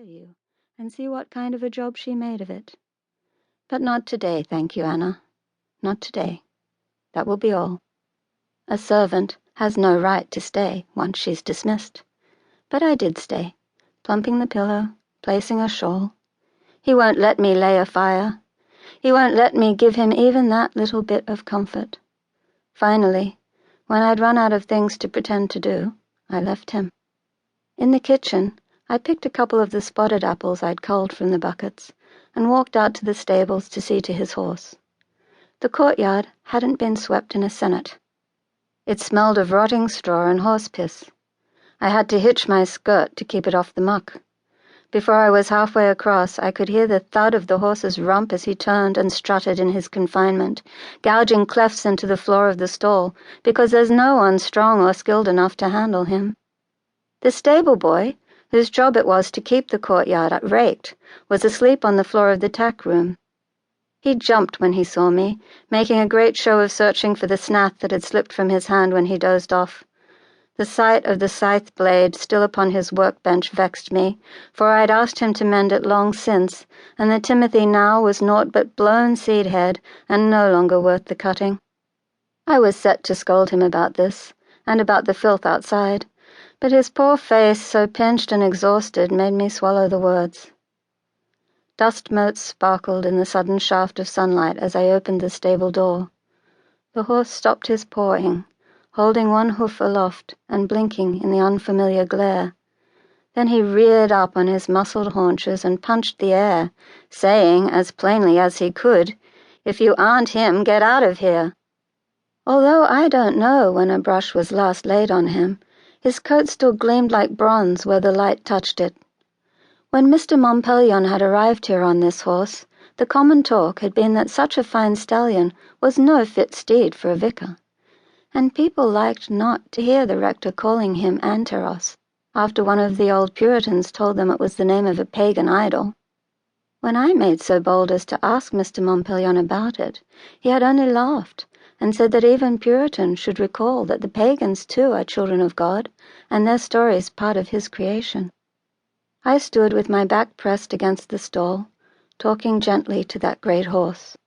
you and see what kind of a job she made of it. But not today, thank you, Anna. Not today. That will be all. A servant has no right to stay once she's dismissed. But I did stay, plumping the pillow, placing a shawl. He won't let me lay a fire. He won't let me give him even that little bit of comfort. Finally, when I'd run out of things to pretend to do, I left him. In the kitchen, I picked a couple of the spotted apples I'd culled from the buckets and walked out to the stables to see to his horse. The courtyard hadn't been swept in a senate. It smelled of rotting straw and horse piss. I had to hitch my skirt to keep it off the muck. Before I was halfway across, I could hear the thud of the horse's rump as he turned and strutted in his confinement, gouging clefts into the floor of the stall, because there's no one strong or skilled enough to handle him. The stable boy, whose job it was to keep the courtyard raked, was asleep on the floor of the tack room. He jumped when he saw me, making a great show of searching for the snath that had slipped from his hand when he dozed off. The sight of the scythe blade still upon his workbench vexed me, for I'd asked him to mend it long since, and the timothy now was naught but blown seed head, and no longer worth the cutting. I was set to scold him about this, and about the filth outside, but his poor face, so pinched and exhausted, made me swallow the words. Dust motes sparkled in the sudden shaft of sunlight as I opened the stable door. The horse stopped his pawing, holding one hoof aloft and blinking in the unfamiliar glare. Then he reared up on his muscled haunches and punched the air, saying, as plainly as he could, "If you aren't him, get out of here." Although I don't know when a brush was last laid on him, his coat still gleamed like bronze where the light touched it. When Mr. Montpelion had arrived here on this horse, the common talk had been that such a fine stallion was no fit steed for a vicar, and people liked not to hear the rector calling him Anteros, after one of the old Puritans told them it was the name of a pagan idol. When I made so bold as to ask Mr. Montpelion about it, he had only laughed, and said that even Puritans should recall that the pagans too are children of God, and their stories part of his creation. I stood with my back pressed against the stall, talking gently to that great horse.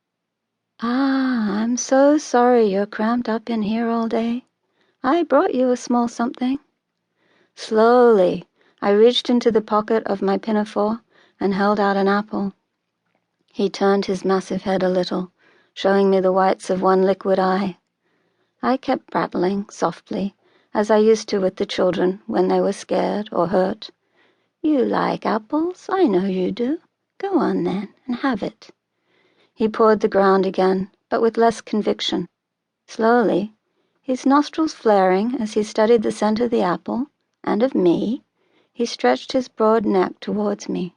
"Ah, I'm so sorry you're cramped up in here all day. I brought you a small something." Slowly, I reached into the pocket of my pinafore and held out an apple. He turned his massive head a little, showing me the whites of one liquid eye. I kept prattling softly, as I used to with the children when they were scared or hurt. "You like apples, I know you do. Go on then, and have it." He pawed the ground again, but with less conviction. Slowly, his nostrils flaring as he studied the scent of the apple, and of me, he stretched his broad neck towards me.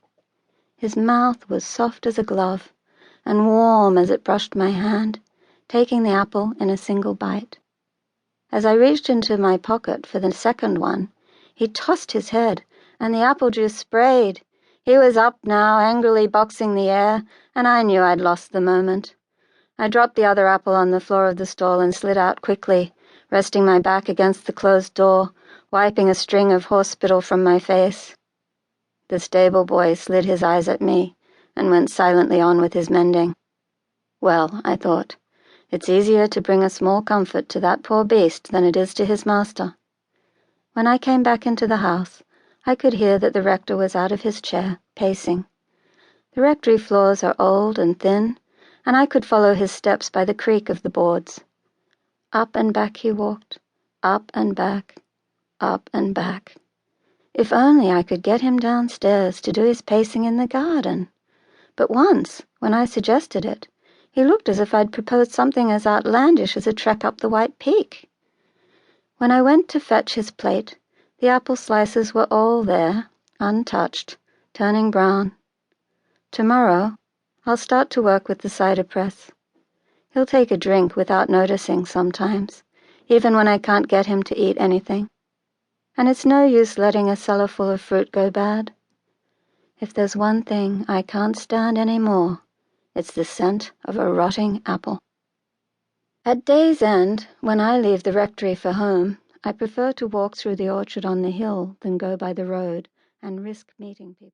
His mouth was soft as a glove, and warm as it brushed my hand, taking the apple in a single bite. As I reached into my pocket for the second one, he tossed his head, and the apple juice sprayed. He was up now, angrily boxing the air, and I knew I'd lost the moment. I dropped the other apple on the floor of the stall and slid out quickly, resting my back against the closed door, wiping a string of horse spittle from my face. The stable boy slid his eyes at me and went silently on with his mending. Well, I thought, it's easier to bring a small comfort to that poor beast than it is to his master. When I came back into the house, I could hear that the rector was out of his chair, pacing. The rectory floors are old and thin, and I could follow his steps by the creak of the boards. Up and back he walked, up and back, up and back. If only I could get him downstairs to do his pacing in the garden. But once, when I suggested it, he looked as if I'd proposed something as outlandish as a trek up the White Peak. When I went to fetch his plate, the apple slices were all there, untouched, turning brown. Tomorrow, I'll start to work with the cider press. He'll take a drink without noticing sometimes, even when I can't get him to eat anything. And it's no use letting a cellar full of fruit go bad. If there's one thing I can't stand any more, it's the scent of a rotting apple. At day's end, when I leave the rectory for home, I prefer to walk through the orchard on the hill than go by the road and risk meeting people.